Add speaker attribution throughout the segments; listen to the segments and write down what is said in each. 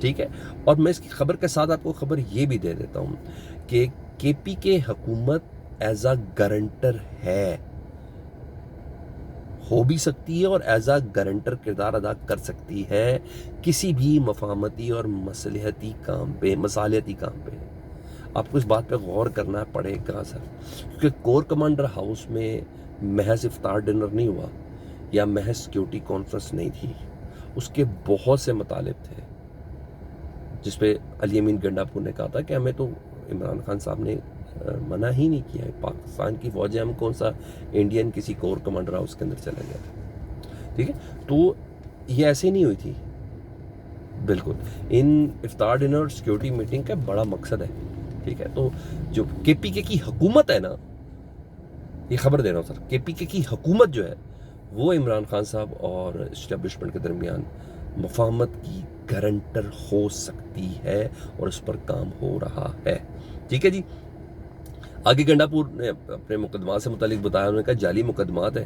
Speaker 1: ٹھیک ہے. اور میں اس کی خبر کے ساتھ آپ کو خبر یہ بھی دے دیتا ہوں کہ کے پی کے حکومت ایز اے گارنٹر ہے، ہو بھی سکتی ہے اور ایز اے گارنٹر کردار ادا کر سکتی ہے کسی بھی مفاہمتی اور مصالحتی کام پہ. آپ کو اس بات پہ غور کرنا پڑے گا سر، کیونکہ کور کمانڈر ہاؤس میں محض افطار ڈنر نہیں ہوا یا محض سیکیورٹی کانفرنس نہیں تھی، اس کے بہت سے مطالب تھے جس پہ علی امین گنڈاپور نے کہا تھا کہ ہمیں تو عمران خان صاحب نے منع ہی نہیں کیا ہے، پاکستان کی فوجیں، ہم کون سا انڈین کسی کور کمانڈر ہاؤس کے اندر چلا گیا تھا. ٹھیک ہے، تو یہ ایسے نہیں ہوئی تھی. بالکل ان افطار ڈنر اور سیکیورٹی میٹنگ کا بڑا مقصد ہے. ٹھیک ہے، تو جو کے پی کے کی حکومت ہے نا، یہ خبر دے رہا ہوں سر، کے پی کے کی حکومت جو ہے وہ عمران خان صاحب اور اسٹیبلشمنٹ کے درمیان مفاہمت کی گارنٹر ہو سکتی ہے اور اس پر کام ہو رہا ہے. ٹھیک ہے جی. آگے گنڈاپور نے اپنے مقدمات سے متعلق بتایا، انہوں نے کہا جعلی مقدمات ہیں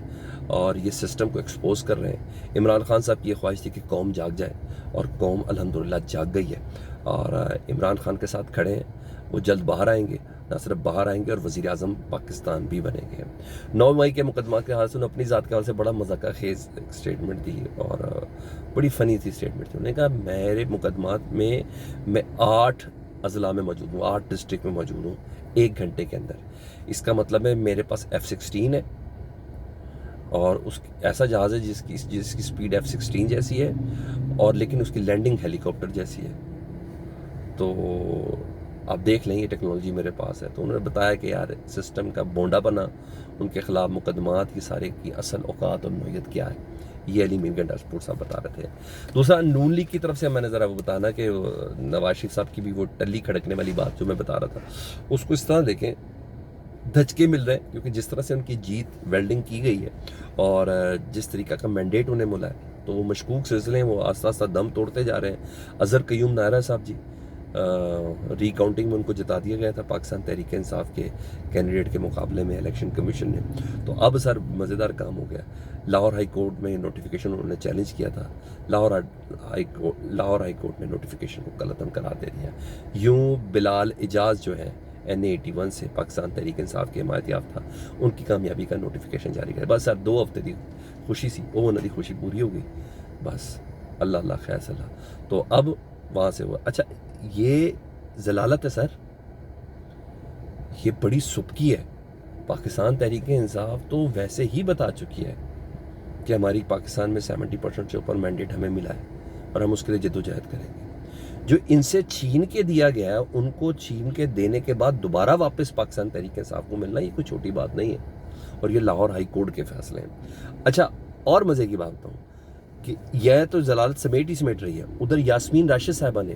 Speaker 1: اور یہ سسٹم کو ایکسپوز کر رہے ہیں. عمران خان صاحب کی یہ خواہش تھی کہ قوم جاگ جائے اور قوم الحمدللہ جاگ گئی ہے اور عمران خان کے ساتھ کھڑے ہیں. وہ جلد باہر آئیں گے، نہ صرف باہر آئیں گے اور وزیر اعظم پاکستان بھی بنیں گے. 9 مئی کے مقدمات کے حوالے سے انہوں نے اپنی ذات کے حوالے سے بڑا مذاقہ خیز اسٹیٹمنٹ دی اور بڑی فنی تھی اسٹیٹمنٹ تھی. انہوں نے کہا میرے مقدمات میں 8 اضلاع میں موجود ہوں، 8 ڈسٹرکٹ میں موجود ہوں 1 گھنٹے کے اندر. اس کا مطلب ہے میرے پاس F-16 ہے اور ایسا جہاز ہے جس کی سپیڈ F-16 جیسی ہے اور لیکن اس کی لینڈنگ ہیلی کاپٹر جیسی ہے. تو آپ دیکھ لیں یہ ٹیکنالوجی میرے پاس ہے. تو انہوں نے بتایا کہ یار سسٹم کا بونڈا بنا، ان کے خلاف مقدمات کی سارے کی اصل اوقات اور نوعیت کیا ہے، یہ علی امین گنڈاپور صاحب بتا رہے تھے. دوسرا نون لیگ کی طرف سے میں نے ذرا وہ بتانا کہ نواز شریف صاحب کی بھی وہ ٹلی کھڑکنے والی بات جو میں بتا رہا تھا، اس کو اس طرح دیکھیں دھچکے مل رہے ہیں کیونکہ جس طرح سے ان کی جیت ویلڈنگ کی گئی ہے اور جس طریقہ کا مینڈیٹ انہیں ملا ہے تو وہ مشکوک سلسلے ہیں، وہ آستہ آستہ دم توڑتے جا رہے ہیں. اظہر قیوم نائرہ صاحب جی ری کاؤنٹنگ میں ان کو جتا دیا گیا تھا پاکستان تحریک انصاف کے کینڈیڈیٹ کے مقابلے میں الیکشن کمیشن نے. تو اب سر مزیدار کام ہو گیا. لاہور ہائی کورٹ میں نوٹیفیکیشن انہوں نے چیلنج کیا تھا، لاہور ہائی کورٹ نے نوٹیفیکیشن کو کالعدم قرار دے دیا. یوں بلال اجاز جو ہے NA81 سے پاکستان تحریک انصاف کے حمایت یافتہ، ان کی کامیابی کا نوٹیفیکیشن جاری کیا. بس سر 2 ہفتے کی خوشی سی، وہ انہوں نے خوشی پوری ہو گئی. بس اللہ خیر صلاح. تو اب وہاں سے ہوا. اچھا یہ ضلالت ہے سر، یہ بڑی سبکی ہے. پاکستان تحریک انصاف تو ویسے ہی بتا چکی ہے کہ ہماری پاکستان میں 70% سے اوپر مینڈیٹ ہمیں ملا ہے اور ہم اس کے لیے جدوجہد کریں گے. جو ان سے چھین کے دیا گیا ہے ان کو چھین کے دینے کے بعد دوبارہ واپس پاکستان تحریک انصاف کو ملنا یہ کوئی چھوٹی بات نہیں ہے اور یہ لاہور ہائی کورٹ کے فیصلے ہیں. اچھا اور مزے کی بات بتاؤں کہ یہ تو ضلالت سمیٹ رہی ہے. ادھر یاسمین راشد صاحبہ نے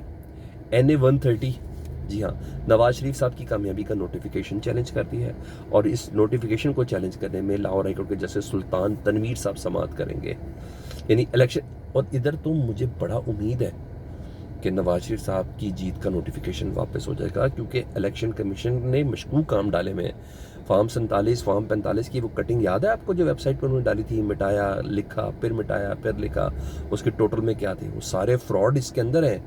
Speaker 1: NA130 جی ہاں نواز شریف صاحب کی کامیابی کا نوٹیفیکیشن چیلنج کر دی ہے اور اس نوٹیفیکیشن کو چیلنج کرنے میں لاہور ہائی کورٹ کے جسٹس سلطان تنویر صاحب سماعت کریں گے. یعنی الیکشن، اور ادھر تو مجھے بڑا امید ہے کہ نواز شریف صاحب کی جیت کا نوٹیفیکیشن واپس ہو جائے گا کیونکہ الیکشن کمیشن نے مشکوک کام ڈالے میں فارم 47 فارم 45 کی وہ کٹنگ یاد ہے آپ کو جو ویب سائٹ پر انہوں نے ڈالی تھی، مٹایا لکھا پھر مٹایا پھر لکھا، اس کے ٹوٹل میں کیا تھی، وہ سارے فراڈ اس کے اندر ہیں.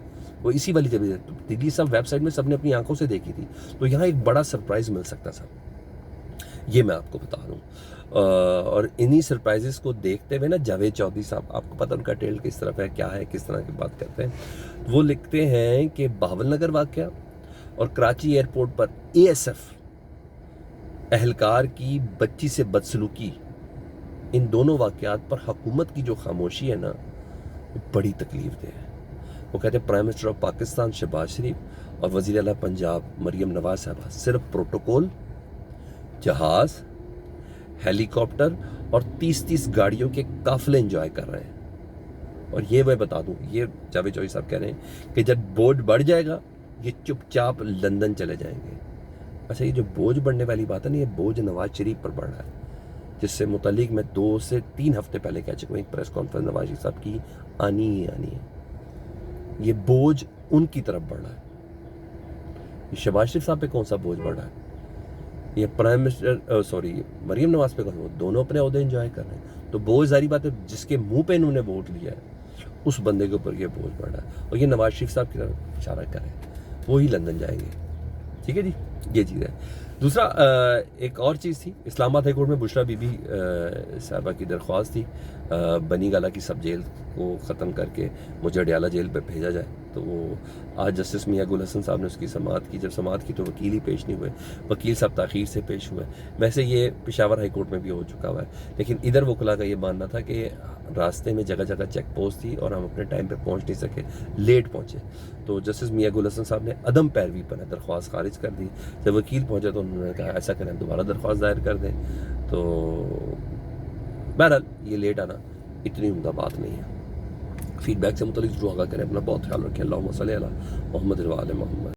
Speaker 1: وہ اسی والی جگہ دلی سب ویب سائٹ میں سب نے اپنی آنکھوں سے دیکھی تھی. تو یہاں ایک بڑا سرپرائز مل سکتا تھا، یہ میں آپ کو بتا دوں. اور انہی سرپرائزز کو دیکھتے ہوئے نا جاوید چودھری صاحب، آپ کو پتہ ان کا ٹیل کس طرف ہے، کیا ہے، کس طرح کی بات کرتے ہیں. وہ لکھتے ہیں کہ بہاول نگر واقعہ اور کراچی ایئرپورٹ پر ASF اہلکار کی بچی سے بدسلوکی، ان دونوں واقعات پر حکومت کی جو خاموشی ہے نا وہ بڑی تکلیف دہ ہے. وہ کہتے ہیں prime minister of Pakistan Shehbaz Sharif اور وزیر اعلیٰ پنجاب مریم نواز صاحبہ صرف پروٹوکول، جہاز، ہیلی کاپٹر اور 30 گاڑیوں کے قافلے انجوائے کر رہے ہیں. اور یہ میں بتا دوں، یہ جاوید چودھری صاحب کہہ رہے ہیں کہ جب بوجھ بڑھ جائے گا یہ چپ چاپ لندن چلے جائیں گے. اچھا یہ جو بوجھ بڑھنے والی بات ہے نا، یہ بوجھ نواز شریف پر بڑھ رہا ہے، جس سے متعلق میں 2 سے 3 ہفتے پہلے کہہ چکا ہوں ایک پریس کانفرنس نواز شریف صاحب کی آنی ہی آنی ہے. یہ بوجھ ان کی طرف بڑھ رہا ہے. شہباز شریف صاحب پہ کون سا بوجھ بڑھ رہا ہے؟ یہ پرائم منسٹر مریم نواز پہ کون، دونوں اپنے عہدے انجوائے کر رہے ہیں. تو بوجھ ظاہری بات ہے جس کے منہ پہ انہوں نے ووٹ لیا ہے اس بندے کے اوپر یہ بوجھ پڑ رہا ہے. اور یہ نواز شریف صاحب کی طرف اشارہ کریں, وہی لندن جائیں گے. ٹھیک ہے جی, یہ چیز ہے. دوسرا ایک اور چیز تھی, اسلام آباد ہائی کورٹ میں بشرا بی بی صاحبہ کی درخواست تھی بنی گالہ کی سب جیل کو ختم کر کے مجھے اڈیالہ جیل پہ بھیجا جائے. تو وہ آج جسٹس میاں گل حسن صاحب نے اس کی سماعت کی. جب سماعت کی تو وکیل ہی پیش نہیں ہوئے, وکیل صاحب تاخیر سے پیش ہوئے. ویسے یہ پشاور ہائی کورٹ میں بھی ہو چکا ہوا ہے, لیکن ادھر وکلا کا یہ ماننا تھا کہ راستے میں جگہ جگہ چیک پوسٹ تھی اور ہم اپنے ٹائم پہ پہنچ نہیں سکے, لیٹ پہنچے. تو جسٹس میاں گل حسن صاحب نے عدم پیروی پر درخواست خارج کر دی. جب وکیل پہنچے تو انہوں نے کہا ایسا کریں دوبارہ درخواست دائر کر دیں. تو بہرحال یہ لیٹ آنا اتنی عمدہ بات نہیں ہے. فیڈ بیک سے متعلق ضرور آگاہ کریں. اپنا بہت خیال رکھیں. اللہم صلی علی محمد و آل محمد.